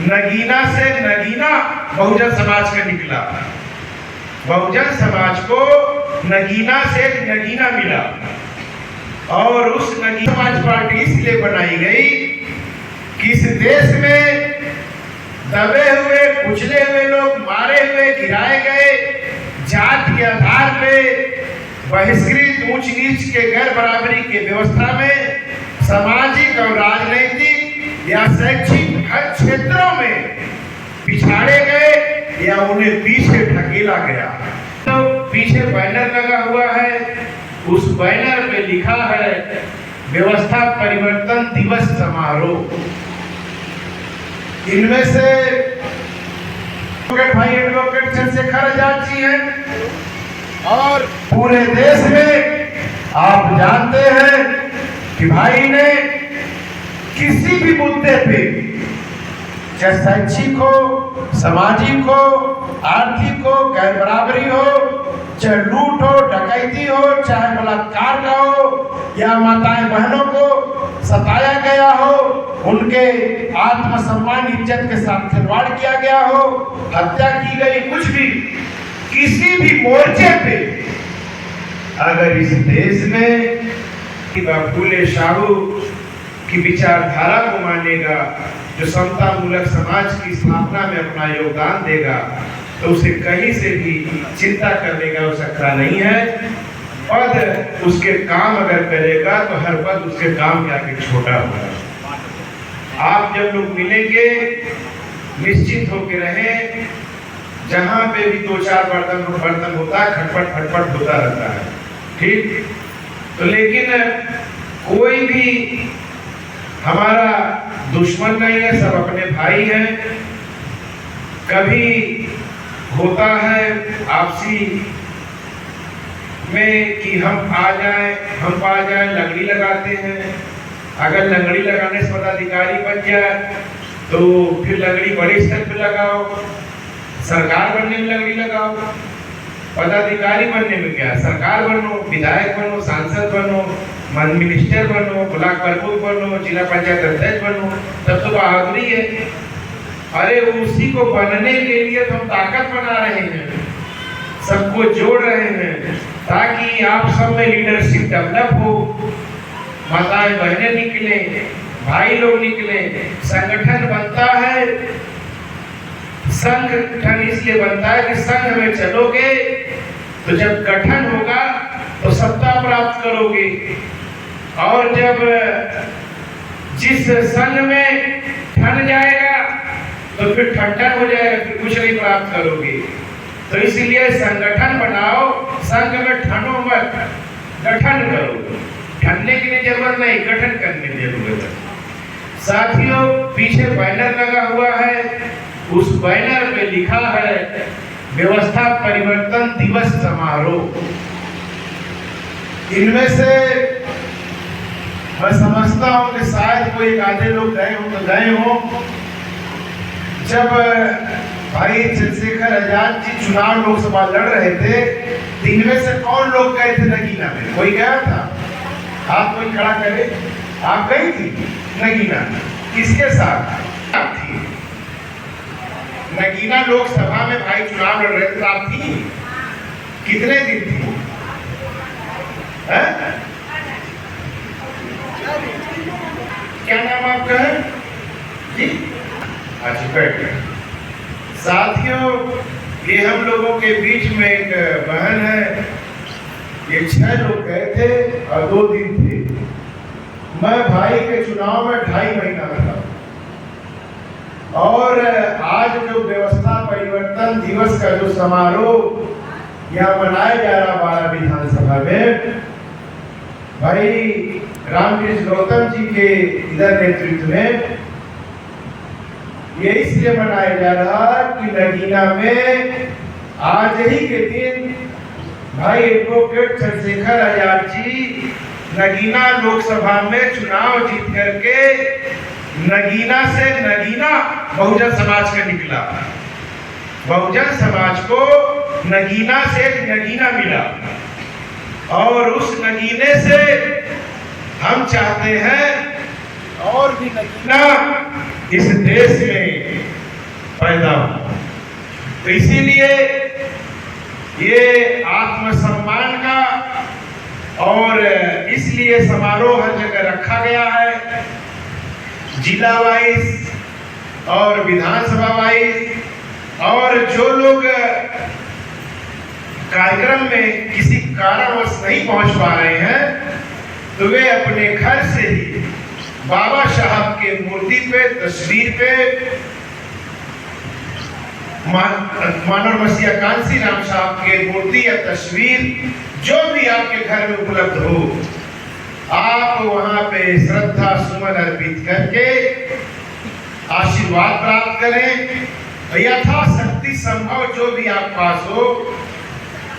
नगीना से नगीना बहुजन समाज का निकला। बहुजन समाज को नगीना से नगीना मिला और उस नगीना समाज पार्टी इसलिए बनाई गई कि इस देश में दबे हुए, कुचले हुए लोग, मारे हुए, गिराए गए, जाति के आधार पे बहिष्कृत, ऊंच नीच के गैर बराबरी के व्यवस्था में सामाजिक और राजनीतिक या शैक्षिक हर क्षेत्रों में पिछाड़े गए या उन्हें पीछे ढकेला गया। तो पीछे बैनर लगा हुआ है, उस बैनर पे लिखा है व्यवस्था परिवर्तन दिवस समारोह। इनमें से भाई एडवोकेट चंद्रशेखर आजाद जी हैं और पूरे देश में आप जानते हैं कि भाई ने किसी भी मुद्दे पे, चाहे शैक्षिक हो, सामाजिक हो, आर्थिक हो, गैर बराबरी हो, चाहे लूट हो, डकैती हो, चाहे बलात्कार का हो या माताएं बहनों को सताया गया हो, उनके आत्मसम्मान इज्जत के साथ खिलवाड़ किया गया हो, हत्या की गई, कुछ भी, किसी भी मोर्चे पे अगर इस देश में फूले शाहू की विचारधारा को मानेगा, जो समता मूलक समाज की स्थापना में अपना योगदान देगा, तो उसे कहीं से भी चिंता करने का आवश्यकता नहीं है। पद उसके काम अगर करेगा तो हर पद उसके काम के आगे छोटा होगा। आप जब लोग मिलेंगे निश्चित होकर रहें, जहां पे भी दो चार बर्तन होता है, खटपट खटपट होता रहता है, ठीक। तो लेकिन कोई भी हमारा दुश्मन नहीं है, सब अपने भाई हैं। कभी होता है आपसी में कि हम आ जाएं, हम पा जाएं, लंगड़ी लगाते हैं। अगर लंगड़ी लगाने से पदाधिकारी बन जाए तो फिर लंगड़ी बड़े स्तर पे लगाओ, सरकार बनने में लंगड़ी लगाओ। पदाधिकारी बनने में क्या, सरकार बनो, विधायक बनो, सांसद बनो, मिनिस्टर बनो, ब्लॉक प्रमुख बनो, जिला पंचायत अध्यक्ष बनो, तब तो बहादुरी है। अरे उसी को बनने के लिए तो हम ताकत बना रहे हैं, सबको जोड़ रहे हैं ताकि आप सब में लीडरशिप डेवलप हो, माताएं बहनें निकले, भाई लोग निकले। संगठन बनता है, संगठन इसलिए बनता है कि संघ में चलोगे तो जब गठन होगा तो सत्ता प्राप्त करोगे, और जब जिस संघ में ठन जाएगा तो फिर ठंडन हो जाएगा, फिर कुछ नहीं प्राप्त करोगे। तो इसलिए संगठन बनाओ, संघ में ठनो मत, गठन करो। ठनने की नहीं जरूरत नहीं, गठन करने की जरूरत है। साथियों, पीछे बैनर लगा हुआ है, उस बैनर पे लिखा है व्यवस्था परिवर्तन दिवस समारोह। इनमें से मैं समझता हूं कि शायद कोई आधे लोग गए हो तो गए हो। जब भाई चंद्रशेखर आजाद जी चुनाव लोकसभा लड़ रहे थे, इनमें से कौन लोग गए थे नगीना में? कोई गया था? हाथ कोई खड़ा करे। आप गई थी नगीना? किसके साथ आप थी? नगीना लोकसभा में भाई चुनाव लड़ रहे थे, आप थी? कितने दिन थी? क्या नाम आपका है जी? अच्छा, बैठ। साथियों, ये हम लोगों के बीच में एक बहन है, ये 6 लोग गए थे और 2 दिन थे। मैं भाई के चुनाव में 2.5 महीना था, और आज जो व्यवस्था परिवर्तन दिवस का जो समारोह यहाँ मनाया जा रहा 12 विधानसभा में, भाई रामकृष्ण गौतम जी के इधर नेतृत्व में ये इसलिए मनाया जा रहा कि नगीना में आज ही के दिन भाई एडवोकेट चंद्रशेखर आजाद जी नगीना लोकसभा में चुनाव जीत करके नगीना से नगीना बहुजन समाज का निकला। बहुजन समाज को नगीना से नगीना मिला, और उस नगीने से हम चाहते हैं और भी नगीना इस देश में पैदा हो। तो इसीलिए ये आत्मसम्मान का और इसलिए समारोह हर जगह रखा गया है, जिला वाइज और विधानसभा वाइज। और जो लोग कार्यक्रम में किसी कारणवश नहीं पहुंच पा रहे हैं तो वे अपने घर से ही बाबा साहब के मूर्ति पे, तस्वीर पे, मानव मसीहा कांसी राम साहब के मूर्ति या तस्वीर जो भी आपके घर में उपलब्ध हो, आप वहां पे श्रद्धा सुमन अर्पित करके आशीर्वाद प्राप्त करें। यथाशक्ति संभव जो भी आप पास हो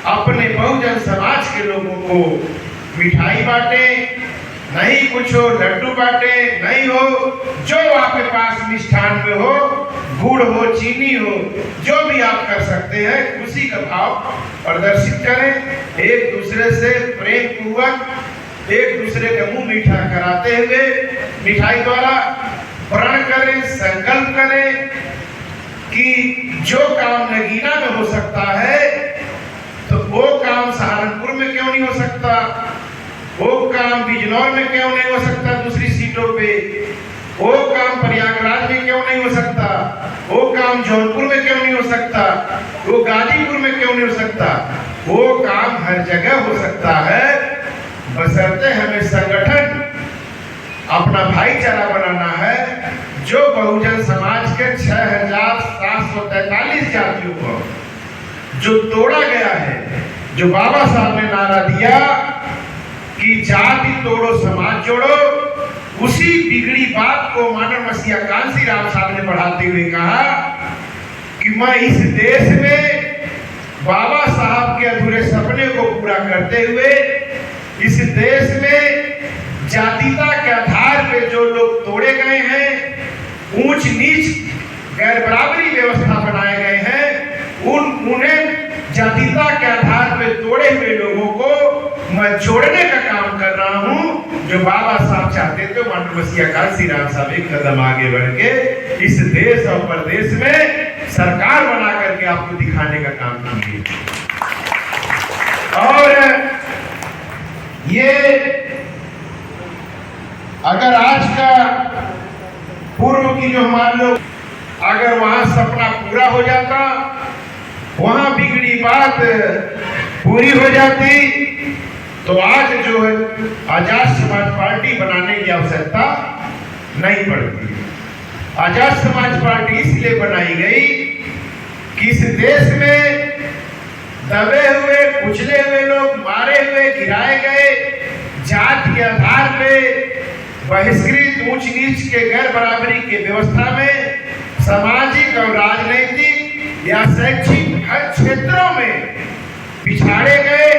अपने बहुजन समाज के लोगों को मिठाई बांटे, नहीं कुछ हो लड्डू बांटे, नहीं हो जो आपके पास मिष्ठान में हो, गुड़ हो, चीनी हो, जो भी आप कर सकते हैं खुशी का भाव प्रदर्शित करें। एक दूसरे से प्रेम पूर्वक एक दूसरे का मुंह मीठा कराते हुए मिठाई द्वारा प्रण करें, संकल्प करें कि जो काम नगीना में हो सकता है तो वो काम सहारनपुर में क्यों नहीं हो सकता, वो काम बिजनौर में क्यों नहीं हो सकता, दूसरी सीटों पे वो काम प्रयागराज में क्यों नहीं हो सकता, वो काम जौनपुर में क्यों नहीं हो सकता, वो गाजीपुर में क्यों नहीं हो सकता। वो काम हर जगह हो सकता है, बशर्ते हमें संगठन अपना भाईचारा बनाना है। जो बहुजन समाज के 6743 जातियों को जो तोड़ा गया है, जो बाबा साहब ने नारा दिया कि जाति तोड़ो समाज जोड़ो, उसी बिगड़ी बात को मानव मसीहा कांसी राम साहब ने बढ़ाते हुए कहा कि मैं इस देश में बाबा साहब के अधूरे सपने को पूरा करते हुए इस देश में जातीयता के आधार पे जो लोग तोड़े गए हैं, ऊंच नीच गैर बराबरी व्यवस्था बनाए गए हैं, उन्हें जातीयता के आधार पे तोड़े हुए लोगों को मैं जोड़ने का काम कर रहा हूं। जो बाबा साहब चाहते थे मानव मसीहा कांसी राम साहब एक कदम आगे बढ़ के इस देश और प्रदेश में सरकार बना करके आपको दिखाने का काम कीजिए। और ये अगर आज का पूर्व की जो मान लो अगर वहां सपना पूरा हो जाता, वहां बिगड़ी बात पूरी हो जाती, तो आज जो है आजाद समाज पार्टी बनाने की आवश्यकता नहीं पड़ती। आजाद समाज पार्टी इसलिए बनाई गई कि इस देश में दबे हुए, कुचले हुए लोग, मारे हुए, गिराए गए, जात के आधार पे बहिष्कृत, ऊंच नीच के गैर बराबरी के व्यवस्था में सामाजिक और राजनीतिक या शैक्षिक हर क्षेत्रों में पिछाड़े गए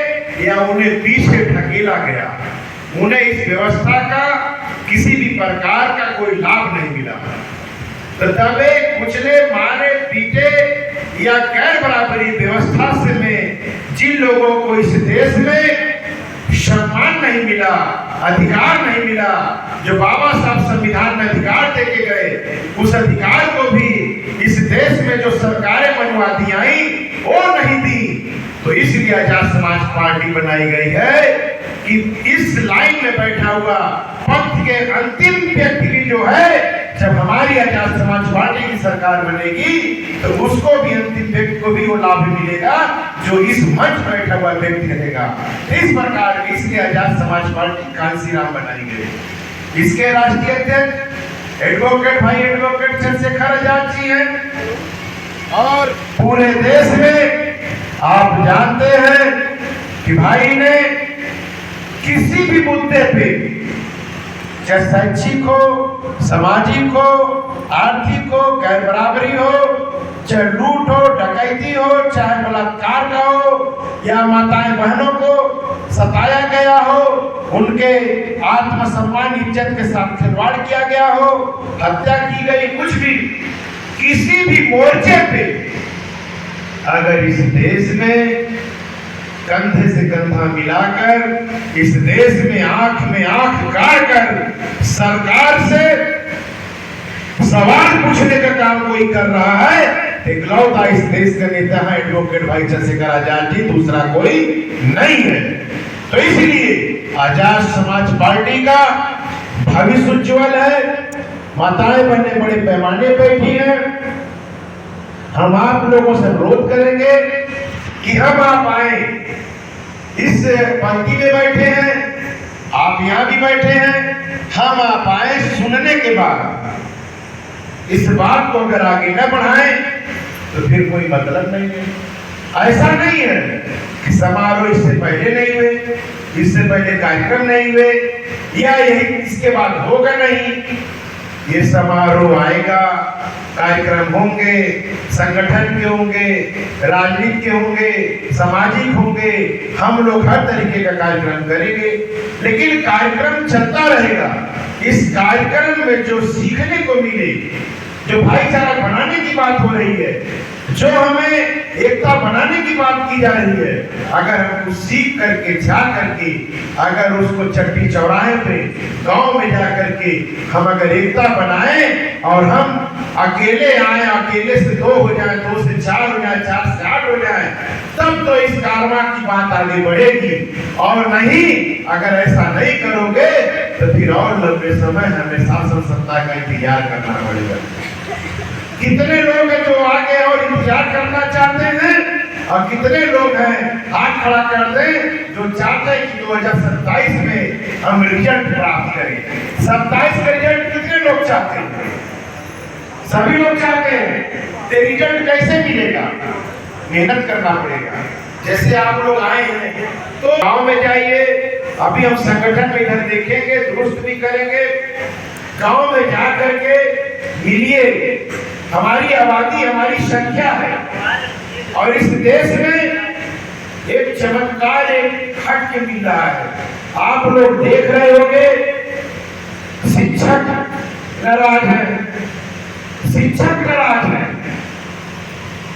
या उन्हें पीछे ढकेला गया। उन्हें इस व्यवस्था का किसी भी प्रकार का कोई लाभ नहीं मिला। तो दबे, कुचले, मारे, पीटे या गैर बराबरी व्यवस्था से में जिन लोगों को इस देश में सम्मान नहीं मिला, अधिकार नहीं मिला, जो बाबा साहब संविधान में अधिकार देके गए, उस अधिकार को भी इस देश में जो सरकारें मनवाती आई वो नहीं दी। तो इसलिए आजाद समाज पार्टी बनाई गई है कि इस लाइन में बैठा हुआ पंथ के अंतिम व्यक्ति भी जो है, जब हमारी आजाद समाज पार्टी की सरकार बनेगी तो उसको भी, अंतिम व्यक्ति को भी वो लाभ मिलेगा जो इस मंच पर बैठा हुआ व्यक्ति रहेगा। इस प्रकार की इसलिए आजाद समाज पार्टी कांसी राम बनाई गई। इसके राष्ट्रीय अध्यक्ष एडवोकेट भाई एडवोकेट चंद्रशेखर आजाद जी हैं। और पूरे देश में आप जानते हैं कि भाई ने किसी भी मुद्दे पे, चाहे शैक्षिक हो, सामाजिक हो, आर्थिक हो, गैर बराबरी हो, चाहे लूट हो, डकैती हो, चाहे बलात्कार का हो या माताएं बहनों को सताया गया हो, उनके आत्मसम्मान इज्जत के साथ खिलवाड़ किया गया हो, हत्या की गई, कुछ भी किसी भी मोर्चे पे अगर इस देश में कंधे से कंधा मिलाकर, इस देश में आंख गाड़ कर सरकार से सवाल पूछने का काम कोई कर रहा है इकलौता इस देश का नेता है एडवोकेट भाई चंद्रशेखर आजाद जी, दूसरा कोई नहीं है। तो इसलिए आजाद समाज पार्टी का भविष्य उज्ज्वल है। माताएं बहनें बड़े पैमाने बैठी हैं। हम आप लोगों से अनुरोध करेंगे कि हम आप आए, इस पंक्ति में बैठे हैं, आप यहाँ भी बैठे हैं, हम आप आए, सुनने के बाद इस बात को अगर आगे न बढ़ाएं तो फिर कोई मतलब नहीं है। ऐसा नहीं है कि समारोह इससे पहले नहीं हुए, इससे पहले कार्यक्रम नहीं हुए, या यही इसके बाद होगा नहीं। ये समारोह आएगा, कार्यक्रम होंगे, संगठन के होंगे, राजनीति के होंगे, सामाजिक होंगे, हम लोग हर तरीके का कार्यक्रम करेंगे, लेकिन कार्यक्रम चलता रहेगा। इस कार्यक्रम में जो सीखने को मिले, जो भाईचारा बनाने की बात हो रही है, जो हमें एकता बनाने की बात की जा रही है, अगर हम सीख करके जा करके अगर उसको चट्टी चौराहे पे गांव में जा करके हम अगर एकता बनाएं और हम अकेले आए, अकेले से 2 हो जाए, 2 से 4 हो जाए, 4 से 8 हो जाए, तब तो इस कारवां की बात आगे बढ़ेगी। और नहीं, अगर ऐसा नहीं करोगे तो फिर और लंबे समय हमें शासन सत्ता का इंतजार करना पड़ेगा। कितने लोग हैं जो आगे और इंतजार करना चाहते हैं, और कितने लोग हैं हाथ खड़ा कर दें जो चाहते हैं कि 2027 में हम रिजल्ट प्राप्त करें। 27 का रिजल्ट कितने लोग चाहते हैं? सभी लोग चाहते हैं। तो रिजल्ट कैसे मिलेगा? मेहनत करना पड़ेगा। जैसे आप लोग आए हैं तो गांव में जाइए, अभी हम संगठन में इधर देखेंगे, दुरुस्त भी करेंगे। गांव में जा करके मिलिए, हमारी आबादी, हमारी संख्या है, और इस देश में एक चमत्कार एक हट के मिल रहा है। आप लोग देख रहे होंगे, शिक्षक नाराज है, शिक्षक नाराज है,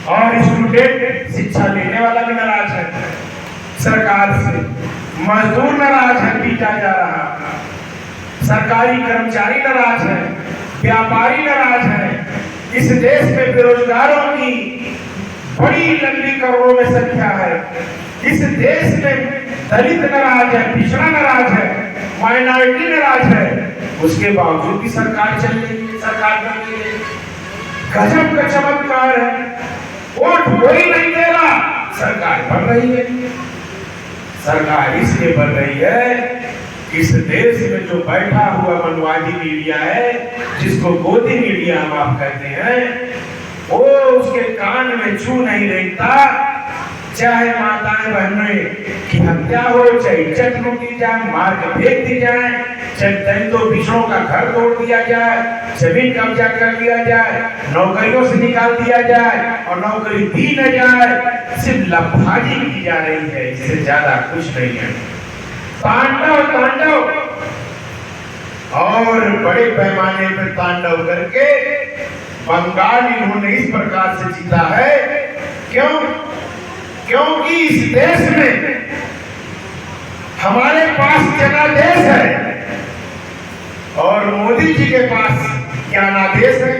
और स्टूडेंट शिक्षा लेने वाला भी नाराज है सरकार से। मजदूर नाराज है, पीटा जा रहा, सरकारी कर्मचारी नाराज है, व्यापारी नाराज है। इस देश में बेरोजगारों की बड़ी लंबी करोड़ों में संख्या है। इस देश में दलित नाराज है, पिछड़ा नाराज है, माइनॉरिटी नाराज है। उसके बावजूद भी सरकार चल रही है, सरकार बन रही है। गजब का चमत्कार है। वोट कोई नहीं दे रहा, सरकार बन रही है। सरकार इसलिए बन रही है, इस देश में जो बैठा हुआ मनवादी मीडिया है, जिसको गोदी मीडिया हम आप कहते हैं, वो उसके कान में छू नहीं रहता। चाहे माताएं बहनें की हत्या हो, चाहे इज्जत लूटी जाए, मार के फेंक दी जाए, चाहे दलितों पिछड़ों का घर तोड़ दिया जाए, जमीन कब्जा कर लिया जाए, नौकरियों से निकाल दिया जाए और नौकरी दी न जाए, सिर्फ लफाजी की जा रही है। इससे ज्यादा कुछ नहीं है। तांडव तांडव, और बड़े पैमाने पर तांडव करके बंगाल इन्होंने इस प्रकार से जीता है। क्यों? क्योंकि इस देश में हमारे पास जनादेश है, और मोदी जी के पास ज्ञानादेश है,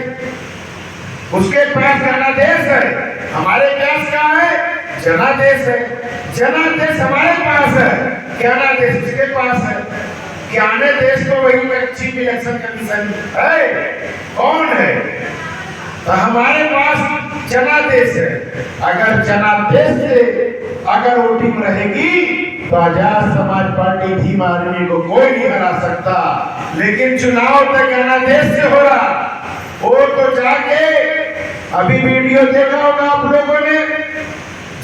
उसके पास जनादेश है, हमारे पास क्या है? जनादेश है। जनादेश हमारे पास है, ज्ञानादेश उसके पास है। ज्ञानादेश तो वही चीफ इलेक्शन कमीशन है। कौन है? तो हमारे पास जनादेश है। अगर जनादेश से अगर वोटिंग रहेगी तो आजाद समाज पार्टी भीम आर्मी को कोई नहीं हरा सकता। लेकिन चुनाव तक जनादेश से हो रहा, वो तो जाके अभी वीडियो देखा होगा आप लोगों ने,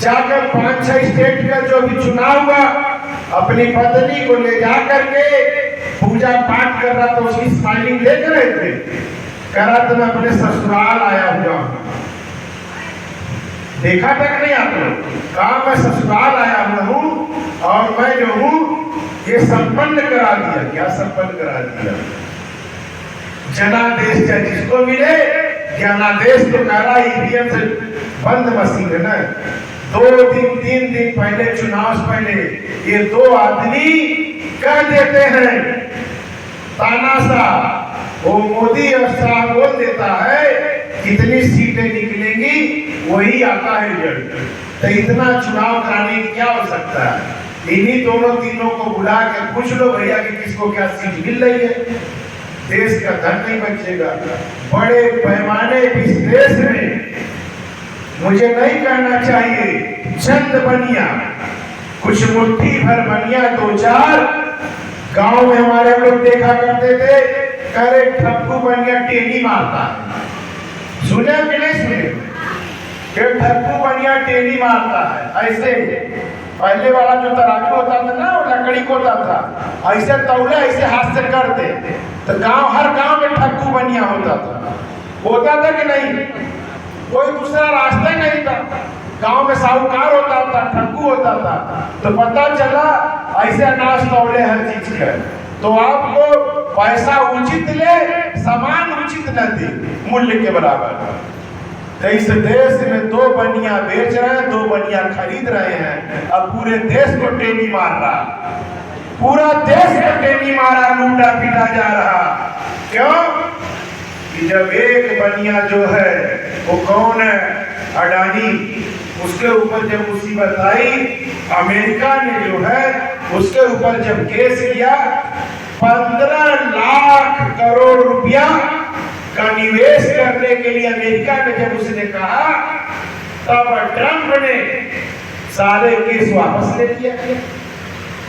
जाकर 5-6 स्टेट का जो भी चुनाव हुआ, अपनी पत्नी को ले जा करके पूजा पाठ कर रहा, तो उसकी स्माइलिंग देख रहे थे, कह रहा था मैं अपने ससुराल आया हुआ हूं। देखा तक नहीं आप लोग? कहा मैं ससुराल आया हुआ हूं और मैं जो हूं ये संपन्न करा दिया। क्या संपन्न करा दिया? जनादेश चाहे जिसको मिले, जनादेश तो कह रहा ईवीएम से बंद मशीन है ना। 2 दिन 3 दिन पहले, चुनाव से पहले, ये 2 आदमी कह देते हैं तानाशाह वो मोदी और शाह बोल देता है कितनी सीटें निकलेंगी वही आता है रिजल्ट। तो इतना चुनाव कराने की क्या आवश्यकता है? इन्हीं दोनों तीनों को बुला के पूछ लो भैया कि किसको क्या सीट मिल रही है, देश का धन नहीं बचेगा। बड़े पैमाने इस देश में मुझे नहीं कहना चाहिए चंद बनिया, कुछ मुट्ठी भर बनिया, दो चार गांव में हमारे लोग देखा करते थे, करे ठप्पू बनिया टेनी मारता है। सुने कि नहीं सुने कि ठप्पू बनिया टेनी मारता है? ऐसे पहले वाला जो तराजू होता था ना, वो लकड़ी को होता था, ऐसे तौले ऐसे हाथ से करते तो गांव, हर गांव में ठप्पू बनिया होता था कि नहीं? कोई दूसरा रास्ता नहीं था। गांव में साहूकार होता था, ठग्गू होता था, तो पता चला ऐसे अनाज तौले हर चीज का। तो आपको पैसा उचित ले, सामान उचित न दे, मूल्य के बराबर। तो इस देश में दो बनिया बेच रहे हैं, दो बनिया खरीद रहे हैं, अब पूरे देश को टेनी मार रहा, पूरा देश को टेनी मारा, लूटा पीटा जा रहा। क्यों? कि जब एक बनिया जो है वो कौन है, अडानी, उसके ऊपर जब मुसीबत आई, अमेरिका ने जो है उसके ऊपर जब केस किया, 15 लाख करोड़ रुपया का निवेश करने के लिए अमेरिका में जब उसने कहा, तब ट्रंप ने सारे केस वापस ले लिया।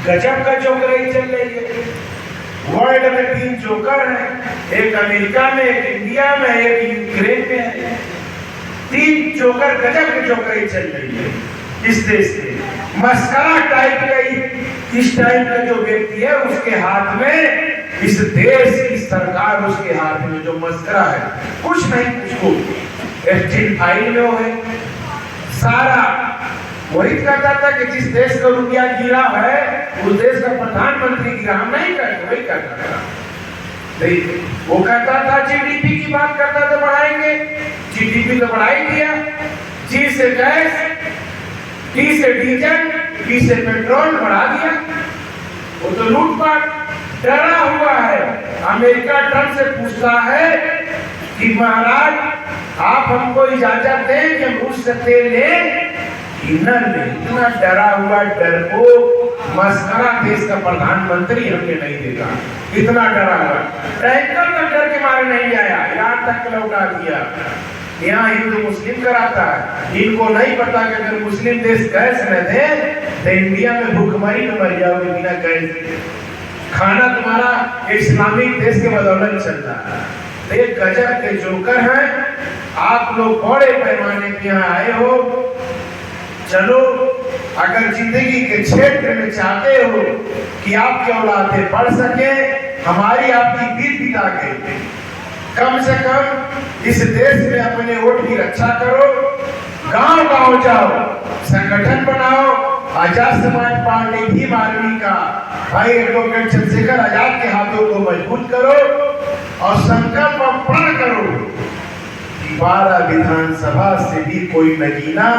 गजब का जोकराई चल रही है। वर्ल्ड में 3 जोकर हैं, एक अमेरिका में, एक इंडिया में, एक यूक्रेन में है। 3 जोकर, गजब की जोकराई चल रही है इस देश में। मस्करा टाइप का, इस टाइप का जो व्यक्ति है उसके हाथ में, इस देश की सरकार उसके हाथ में जो मस्करा है, कुछ नहीं, उसको एक्टिव फाइल में वो है सारा। वही कहता था कि जिस देश का रुपया गिरा है उस देश का प्रधानमंत्री गिरा, हम नहीं करते, वही कहता था। वो कहता था जीडीपी की बात करता था, बढ़ाएंगे, जीडीपी तो बढ़ा ही दिया। जी से गैस, टी से डीजल, पी से पेट्रोल बढ़ा दिया। वो तो लूटपाट, डरा हुआ है। अमेरिका ट्रंप से पूछता है कि महाराज आप हमको इजाजत दें कि हम रूस से तेल लें, इतना डरा हुआ, डरपोक मस्करा देश का प्रधानमंत्री हमने नहीं देखा, इतना डरा हुआ। टैंकर का डर के मारे नहीं आया, ईरान तक लौटा दिया। यहाँ हिंदू मुस्लिम कराता है, इनको नहीं पता कि अगर मुस्लिम देश गैस न दे तो इंडिया में भूखमरी में मर जाओगे बिना गैस। खाना तुम्हारा इस्लामिक देश के बदौलत चल रहा है। एक गजब के जोकर हैं आप लोग, बड़े पैमाने पे यहाँ आए हो। चलो, अगर जिंदगी के क्षेत्र में चाहते हो कि आपके औलादे पढ़ सके, हमारी आपकी बीत बिता के कम से कम इस देश में अपने वोट की रक्षा करो, गांव गांव जाओ, संगठन बनाओ, आजाद समाज पार्टी भीम आर्मी का भाई एडवोकेट चंद्रशेखर आजाद के हाथों को मजबूत करो और संकल्प प्रण करो कि 12 विधानसभा से भी कोई नगीना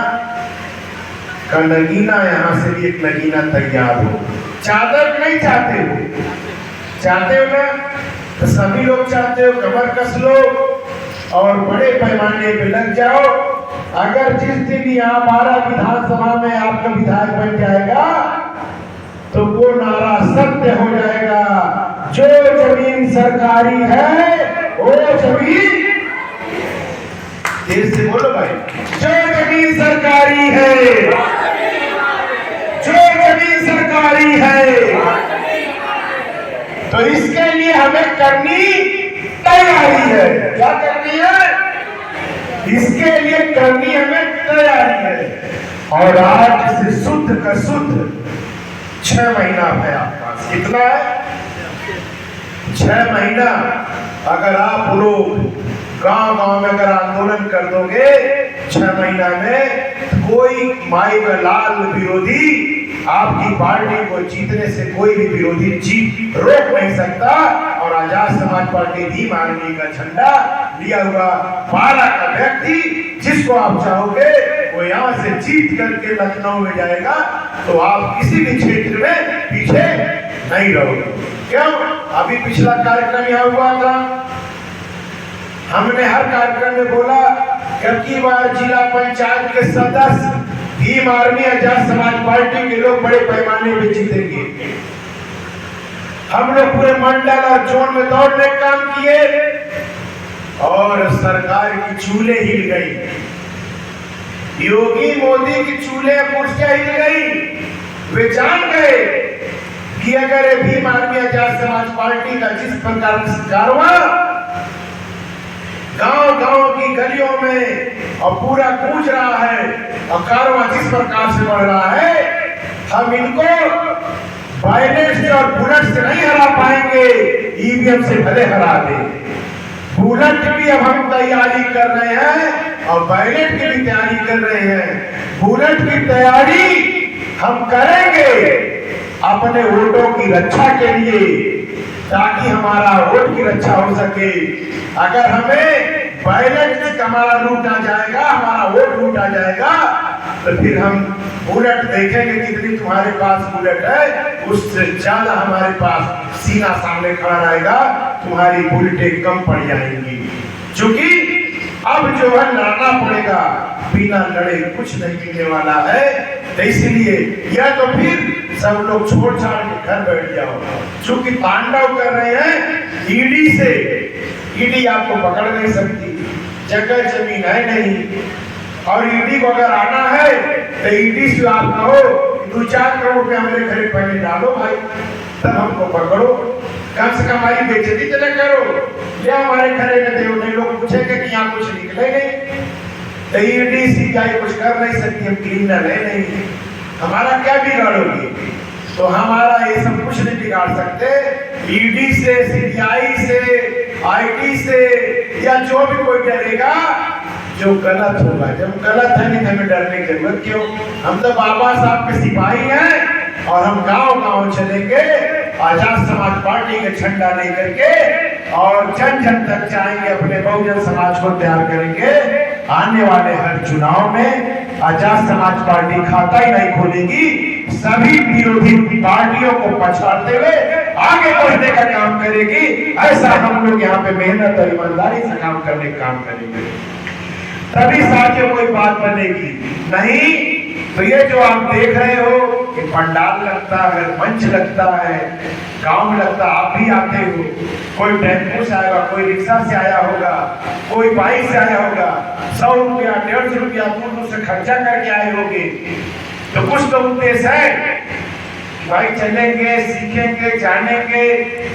का नगीना, यहाँ से भी एक नगीना तैयार हो। चादर नहीं चाहते हो? चाहते हो ना? तो सभी लोग चाहते हो, कमर कस लो और बड़े पैमाने पे लग जाओ। अगर जिस दिन यहाँ 12 विधानसभा में आपका विधायक बन जाएगा तो वो नारा सत्य हो जाएगा, जो जमीन सरकारी है वो जमीन, देश से बोलो भाई, जो जमीन सरकारी है, जो जमीन सरकारी है, तो इसके लिए हमें करनी तैयारी है। क्या करनी है? इसके लिए करनी हमें तैयारी है। और आज से शुद्ध का शुद्ध 6 महीना है आपके पास। कितना है? 6 महीना। अगर आप लोग गांव गांव में अगर आंदोलन कर दोगे 6 महीना में, कोई माई का लाल विरोधी आपकी पार्टी को जीतने से कोई भी विरोधी जीत रोक नहीं सकता। और आजाद समाज पार्टी भीम आर्मी का झंडा लिया हुआ 12 का व्यक्ति, जिसको आप चाहोगे वो यहाँ से जीत करके लखनऊ में जाएगा, तो आप किसी भी क्षेत्र में पीछे नहीं रहोगे। क्यों? अभी पिछला कार्यक्रम यहाँ हुआ था, हमने हर कार्यक्रम में बोला कि अब की बार जिला पंचायत के सदस्य भीम आर्मी आजाद समाज पार्टी के लोग बड़े पैमाने पे जीतेंगे। हम लोग पूरे मंडल और जोन में दौड़ने का काम किए और सरकार की चूल्हे हिल गई। योगी मोदी की चूल्हे कुर्सियां हिल गई। वे जान गए कि अगर भीम आर्मी आजाद समाज पार्टी का जिस प्रकार से कारवां गांव गांव की गलियों में और पूरा गूंज रहा है और कारवां जिस प्रकार से बढ़ रहा है, हम इनको बैलेट से और बुलेट से नहीं हरा पाएंगे, ईवीएम से भले हरा दे। बुलेट की अब हम तैयारी कर रहे हैं और बैलेट की भी तैयारी कर रहे हैं। बुलेट की तैयारी हम करेंगे अपने वोटों की रक्षा के लिए, ताकि हमारा वोट की रक्षा हो सके। अगर हमें बैलेट से हमारा लूटा जाएगा, हमारा वोट लूटा जाएगा, तो फिर हम बुलेट देखेंगे कितनी तुम्हारे पास बुलेट है, उससे ज्यादा हमारे पास सीना सामने खड़ा रहेगा, तुम्हारी बुलेटें कम पड़ जाएंगी। क्योंकि अब जो है लड़ना पड़ेगा, बिना लड़े कुछ नहीं मिलने वाला है। तो इसलिए या तो फिर सब लोग छोड़ छाड़ के घर बैठ जाओ। चूंकि तांडव कर रहे हैं ईडी से, ईडी आपको पकड़ नहीं सकती, जगह जमीन है नहीं। और ईडी को अगर आना है तो ईडी से आप कहो 2-4 करोड़ रुपए हमारे घर पहले डालो भाई, तब हमको पकड़ो, कम से कम हमारी बेइज्जती तो न करो। या हमारे घरे में देव नहीं, लोग पूछेंगे कि यहाँ कुछ निकले नहीं। तो ईडी सीबीआई कुछ कर नहीं सकती, हम क्रिमिनल है नहीं, हमारा क्या बिगाड़ोगे? तो हमारा ये सब कुछ नहीं बिगाड़ सकते। ईडी से, सीबीआई से, आईटी से या जो भी कोई डरेगा जो गलत होगा। जब गलत है नहीं हमें डरने की जरूरत क्यों? हम तो बाबा साहब के सिपाही हैं और हम गांव गांव चलेंगे, आजाद समाज पार्टी के झंडा लेकर के और जन जन तक जाएंगे, अपने बहुजन समाज को तैयार करेंगे। आने वाले हर चुनाव में आजाद समाज पार्टी खाता ही नहीं खोलेगी, सभी विरोधी पार्टियों को पछाड़ते हुए आगे बढ़ने का काम करेगी। ऐसा हम लोग यहाँ पे मेहनत और ईमानदारी से काम करने का काम करेंगे, तभी साथियों कोई बात बनेगी। नहीं तो ये जो आप देख रहे हो कि पंडाल लगता है, मंच लगता है, गांव में लगता है, आप भी आते हो, कोई टेम्पो से आएगा, कोई रिक्शा से आया होगा, कोई बाइक से आया होगा, 100 रुपया 150 रुपया दूर से खर्चा करके आए होंगे। तो कुछ तो उद्देश्य है भाई, चलेंगे, सीखेंगे, जानेंगे,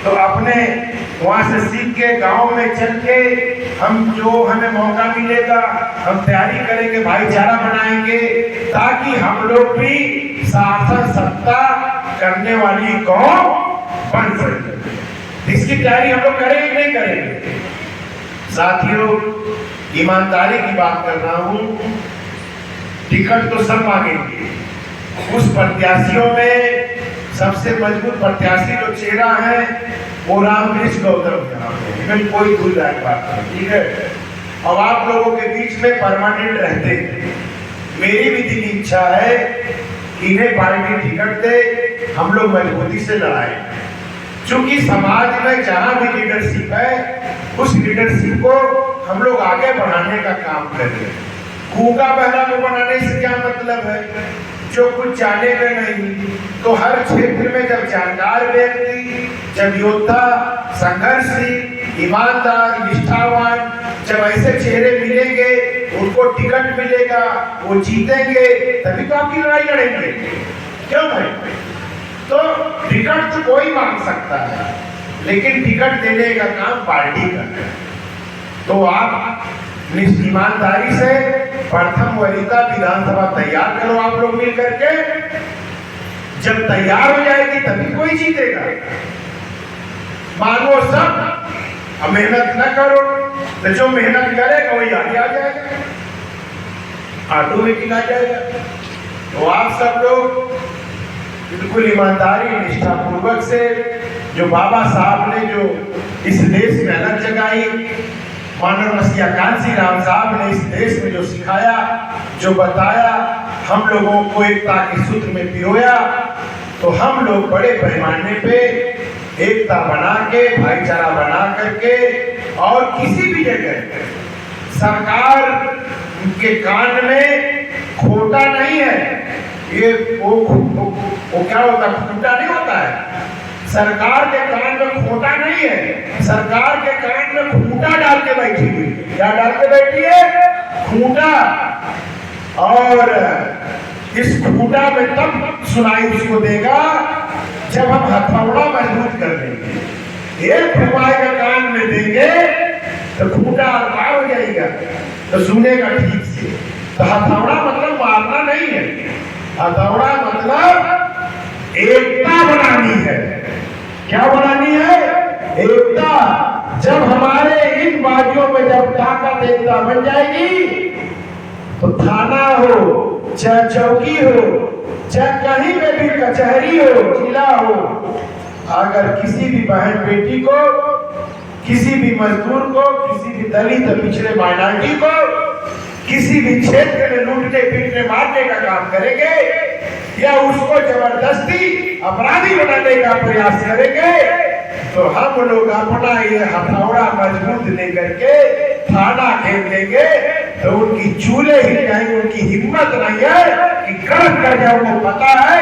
तो अपने वहां से सीख के गांव में चल के हम जो हमें मौका मिलेगा हम तैयारी करेंगे, भाईचारा बनाएंगे, ताकि हम लोग भी शासन सत्ता करने वाली कौम बन सके। इसकी तैयारी हम लोग करेंगे नहीं करेंगे? साथियों, ईमानदारी की बात कर रहा हूं, टिकट तो सब मांगेंगे। उस प्रत्याशियों में सबसे मजबूत प्रत्याशी जो चेहरा है वो रामकृष्ण गौतम है, कोई भूल जाए बात नहीं, ठीक है। अब आप लोगों के बीच में परमानेंट रहते हैं, मेरी भी दिली इच्छा है कि इन्हें पार्टी टिकट दे, हम लोग मजबूती से लड़ाएं। क्योंकि समाज में जहां भी लीडरशिप है, उस लीडरशिप को हम लोग आगे बढ़ाने का काम कर रहे हैं। गूंगा बहरा को बनाने से क्या मतलब है? जो कुछ जानेगा नहीं। तो हर क्षेत्र में जब जानकार व्यक्ति, जब योद्धा, संघर्षशील, ईमानदार, निष्ठावान, जब ऐसे चेहरे मिलेंगे, उनको टिकट मिलेगा, वो जीतेंगे, तभी तो आपकी लड़ाई लड़ेंगे। क्यों भाई? तो टिकट तो कोई मांग सकता है, लेकिन टिकट देने का काम पार्टी का है। तो आप ईमानदारी से प्रथम वरीयता विधानसभा तैयार करो, आप लोग मिल करके। जब तैयार हो जाएगी तभी कोई जीतेगा। मानो सब मेहनत न करो, तो जो मेहनत करेगा वही आगे आ जाएगा, ऑटोमेटिक आ जाएगा। तो आप सब लोग बिल्कुल ईमानदारी, निष्ठा पूर्वक से, जो बाबा साहब ने जो इस देश में अलग जगाई, मानव मसीहा कांसी राम साहब ने इस देश में जो सिखाया, जो बताया, हम लोगों को एकता के सूत्र में पिरोया, तो हम लोग बड़े पैमाने पे एकता बना के, भाईचारा बना करके और किसी भी जगह सरकार के कान में खोटा नहीं है। ये वो क्या होता है, खूंटा नहीं होता है। सरकार के कान में खोटा नहीं है, सरकार के कान में खूंटा डाल के बैठी हुई। क्या डाल के बैठी है? खूंटा। और इस खूंटा में तब सुनाई उसको देगा जब हम हथौड़ा मजबूत कर देंगे। एक रुपए का कान में देंगे तो खूंटा अड़पा हो जाएगा, तो सुनेगा ठीक से। तो हथौड़ा मतलब मारना नहीं है, हथौड़ा मतलब एकता बनानी है। क्या बनानी है? एकता। जब हमारे इन बाजुओं में जब ताकत एकता बन जाएगी तो थाना हो, चाहे चौकी हो, चाहे कहीं पे भी कचहरी हो, जिला हो, अगर किसी भी बहन बेटी को, किसी भी मजदूर को, किसी भी दलित पिछड़े माइनॉरिटी को, किसी भी क्षेत्र में लूटने पीटने मारने का काम करेंगे या उसको जबरदस्ती अपराधी बनाने का प्रयास करेंगे तो हम लोग अपना ये हथौड़ा मजबूत लेकर के थाना घेर लेंगे तो उनकी चूल्हे ही जाएंगे। उनकी हिम्मत नहीं है कि गढ़ कर जाए। उनको पता है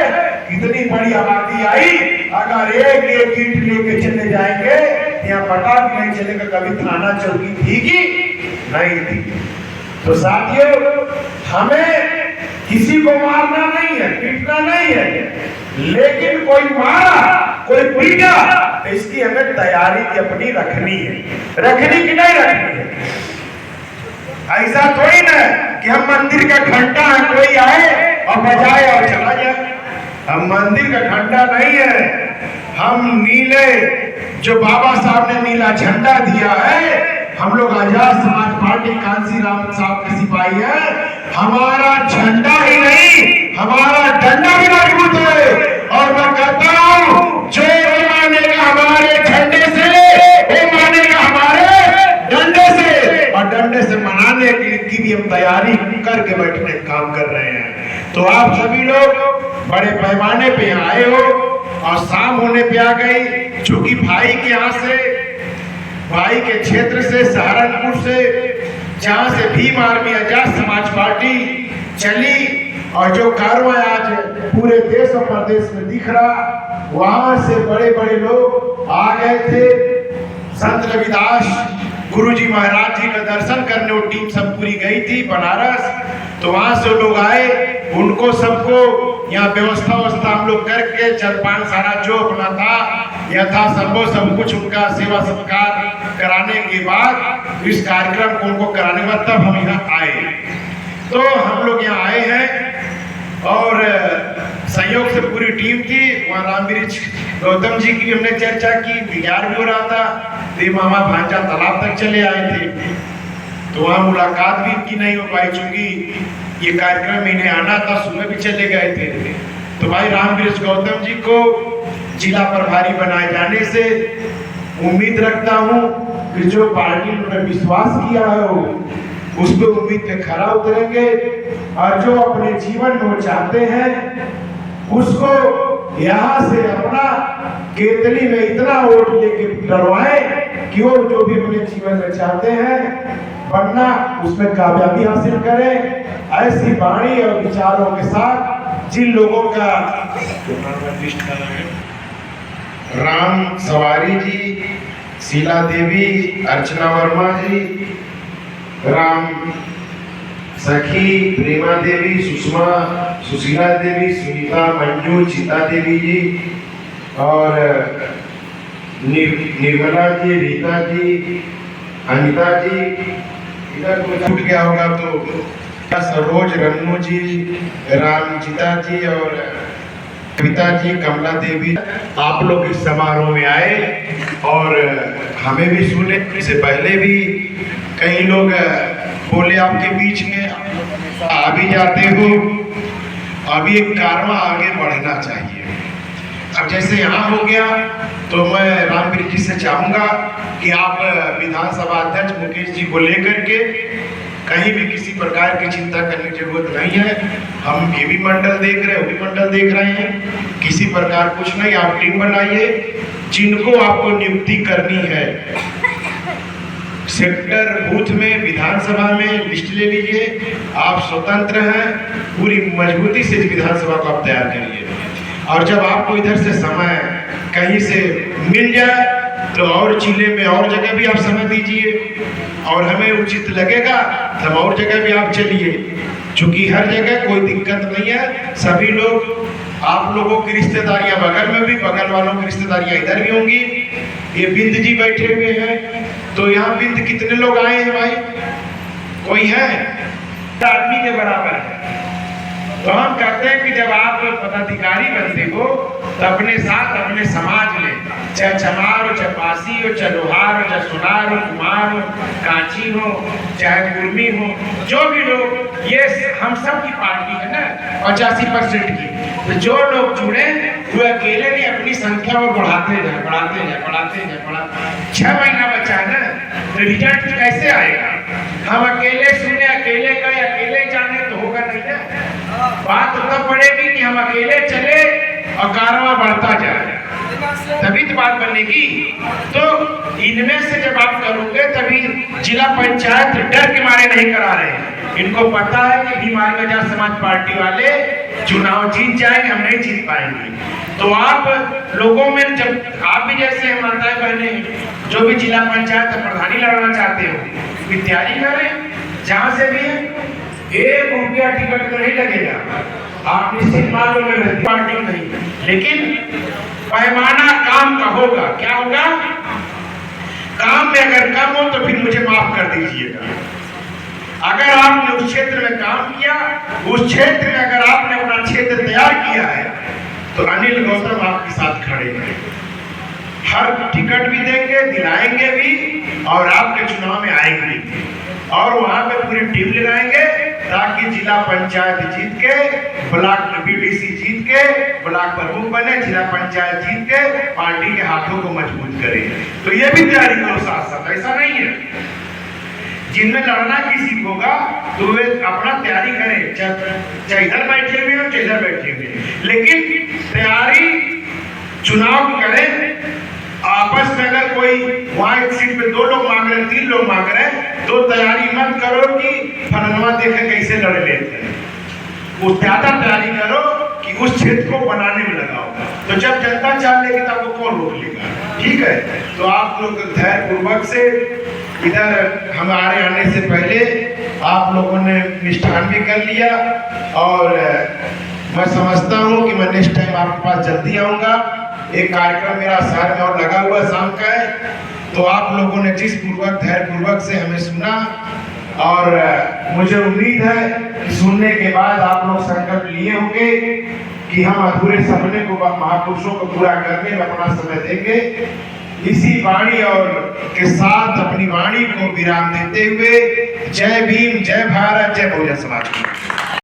कितनी बड़ी आबादी आई, अगर एक एक ईंट लेके चले जाएंगे या पता भी नहीं चलेगा कभी थाना चौकी थी कि नहीं थी। तो साथियों, हमें किसी को मारना नहीं है, पीटना नहीं है, लेकिन कोई मारा, कोई पीटा तो इसकी हमें तैयारी अपनी रखनी है। रखनी कि नहीं रखनी है? ऐसा थोड़ी ना कि हम मंदिर का घंटा है, कोई आए और बजाए और चला जाए। हम मंदिर का घंटा नहीं है, हम नीले, जो बाबा साहब ने नीला झंडा दिया है, हम लोग आजाद समाज पार्टी कांसी राम साहब के सिपाही है। हमारा झंडा ही नहीं, हमारा डंडा भी मजबूत है। और मैं कहता हूँ जो मानेगा हमारे झंडे से, वो मानेगा हमारे डंडे से। और डंडे से मनाने की भी हम तैयारी करके बैठने का काम कर रहे हैं। तो आप सभी लोग बड़े पैमाने पे आए हो और शाम होने पे आ गई। चूंकि भाई के यहाँ से, भाई के क्षेत्र से, सहारनपुर से, जहां से भीम आर्मी आजाद समाज पार्टी चली और जो कारवां आज पूरे देश और प्रदेश में दिख रहा, वहां से बड़े बड़े लोग आ गए थे। संत रविदास गुरुजी महाराज जी का दर्शन करने वो टीम सब पूरी गई थी बनारस। तो वहां से लोग आए, उनको सबको यहाँ व्यवस्था हम लोग करके जलपान सारा जो अपना था यथासंभव सब कुछ उनका सेवा सत्कार कराने के बाद इस कार्यक्रम को उनको कराने के बाद तब हम यहाँ आए। तो हम लोग यहाँ आए हैं और संयोग से पूरी टीम थी। वहाँ रामवृक्ष गौतम जी की हमने चर्चा की, विचार भी हो रहा था। तो मामा भांजा तालाब तक चले आए थे, तो वहाँ मुलाकात भी इनकी नहीं हो पाई चूंकि ये कार्यक्रम इन्हें आना था, सुबह भी चले गए थे। तो भाई रामवृक्ष गौतम जी को जिला प्रभारी बनाए जाने से उम्मीद रखता हूँ कि जो पार्टी ने विश्वास किया है उस पर उम्मीद पे खरा उतरेंगे और जो अपने जीवन में वो चाहते हैं उसको यहाँ से अपना केतली में इतना वोट लेके डरवाए कि वो जो भी अपने जीवन में चाहते हैं बनना उसमें कामयाबी हासिल करें। ऐसी वाणी और विचारों के साथ जिन लोगों का राम सवारी जी, शीला देवी, अर्चना वर्मा जी, राम सखी, प्रेमा देवी, सुषमा, सुशीला देवी, सुनीता, मंजू, चिता देवी जी और निर्मला जी, रीता जी, अनिता जी, इधर कोई छूट गया होगा तो सरोज, रन्नू जी, रामचिता जी और कविता जी, कमला देवी, आप लोग इस समारोह में आए और हमें भी सुने। इससे पहले भी कई लोग बोले आपके बीच में, आ भी जाते हो। अभी एक कारवां आगे बढ़ना चाहिए। अब जैसे यहाँ हो गया तो मैं रामवीर जी से चाहूँगा कि आप विधानसभा अध्यक्ष मुकेश जी को लेकर के कहीं भी किसी प्रकार की चिंता करने की जरूरत नहीं है। हम ये भी मंडल देख रहे हैं, वो भी मंडल देख रहे हैं, किसी प्रकार कुछ नहीं। आप टीम बनाइए, जिनको आपको नियुक्ति करनी है सेक्टर बूथ में, विधानसभा में लिस्ट ले लीजिए। आप स्वतंत्र हैं, पूरी मजबूती से विधानसभा को आप तैयार करिए। और जब आपको इधर से समय कहीं से मिल जाए तो और जिले में और जगह भी आप समय दीजिए, और हमें उचित लगेगा तो हम और जगह भी आप चलिए, क्योंकि हर जगह कोई दिक्कत नहीं है। सभी लोग, आप लोगों की रिश्तेदारियां बगल में भी, बगल वालों की रिश्तेदारियां इधर भी होंगी। ये बिंद जी बैठे हुए हैं, तो यहाँ बिंद कितने लोग आए हैं भाई? कोई है? आदमी के बराबर है। तो हम कहते हैं कि जब आप पदाधिकारी बनते हो तो अपने साथ अपने समाज में, चाहे चमार हो, चाहे पासी हो, चाहे लोहार हो, चाहे सुनार हो, कुमार हो, कांची हो, चाहे कुर्मी हो, जो भी लोग, ये हम सब की पार्टी है ना 85% की। तो जो लोग जुड़े वो अकेले नहीं, अपनी संख्या और बढ़ाते जाए, बढ़ाते जाए, बढ़ाते जाए, बढ़ाते। 6 महीना बचा है ना, तो रिजल्ट कैसे आएगा? हम अकेले सुने, अकेले गए, अकेले जाने तो होगा नहीं ना। बात तब पड़ेगी कि हम अकेले चले और कारवां बढ़ता जाए, तभी तो बात बनेगी। तो इनमें से जब आप करोगे तभी जिला पंचायत डर के मारे नहीं करा रहे हैं। इनको पता है कि भीमारी बाजार समाज पार्टी वाले चुनाव जीत जाएंगे, हम नहीं जीत पाएंगे। तो आप लोगों में, जब आप भी जैसे हैं माताएं बहनें जो भी जिला पंचायत प्रधानी लड़ना चाहते हो, भी तैयारी करें। जहां से भी है, 1 रुपया टिकट तो नहीं लगेगा। आप निश्चित मान लो मैं पार्टी नहीं, लेकिन पैमाना काम का होगा। क्या होगा? काम में अगर कम हो तो फिर मुझे माफ कर दीजिएगा। अगर आपने उस क्षेत्र में काम किया, उस क्षेत्र में अगर आपने अपना क्षेत्र तैयार किया है, तो अनिल गौतम आपके साथ खड़े हैं। हर टिकट भी देंगे, दिलाएंगे भी, और आपके चुनाव में आएंगे भी, और वहां पे पूरी टीम लगाएंगे ताकि जिला पंचायत जीत के, ब्लॉक बीडीसी जीत के, ब्लॉक प्रमुख बने, जिला पंचायत जीत के पार्टी के हाथों को मजबूत करें। तो ये भी तैयारी करो साथ साथ। ऐसा नहीं है जिनमें लड़ना किसी को होगा तो वे अपना तैयारी करें, चाहे इधर बैठे हुए हो, चाहे इधर बैठे हुए, लेकिन तैयारी चुनाव की करें। आपस में अगर कोई वहां एक सीट पे 2 लोग मांग रहे हैं, 3 लोग मांग रहे हैं, तो तैयारी मत करो कि फलनवा देखे कैसे लड़ लेते हैं। वो ज्यादा तैयारी करो कि उस क्षेत्र को बनाने में लगाओ। तो जब जनता चाह लेगी तो आपको कौन रोक लेगा? ठीक है। तो आप लोग धैर्य पूर्वक से, इधर हमारे आने से पहले आप लोगों ने मिष्ठान भी कर लिया, और मैं समझता हूँ कि मैं नेक्स्ट टाइम आपके पास जल्दी आऊँगा। एक कार्यक्रम मेरा शहर में और लगा हुआ शाम का है, तो आप लोगों ने जिस पूर्वक, धैर्य पूर्वक से हमें सुना, और मुझे उम्मीद है कि सुनने के बाद आप लोग संकल्प लिए होंगे कि हम अधूरे सपने को, महापुरुषों को पूरा करने में अपना समय देंगे। इसी वाणी और के साथ अपनी वाणी को विराम देते हुए, जय भीम, जय भारत, जय बहुजन समाज।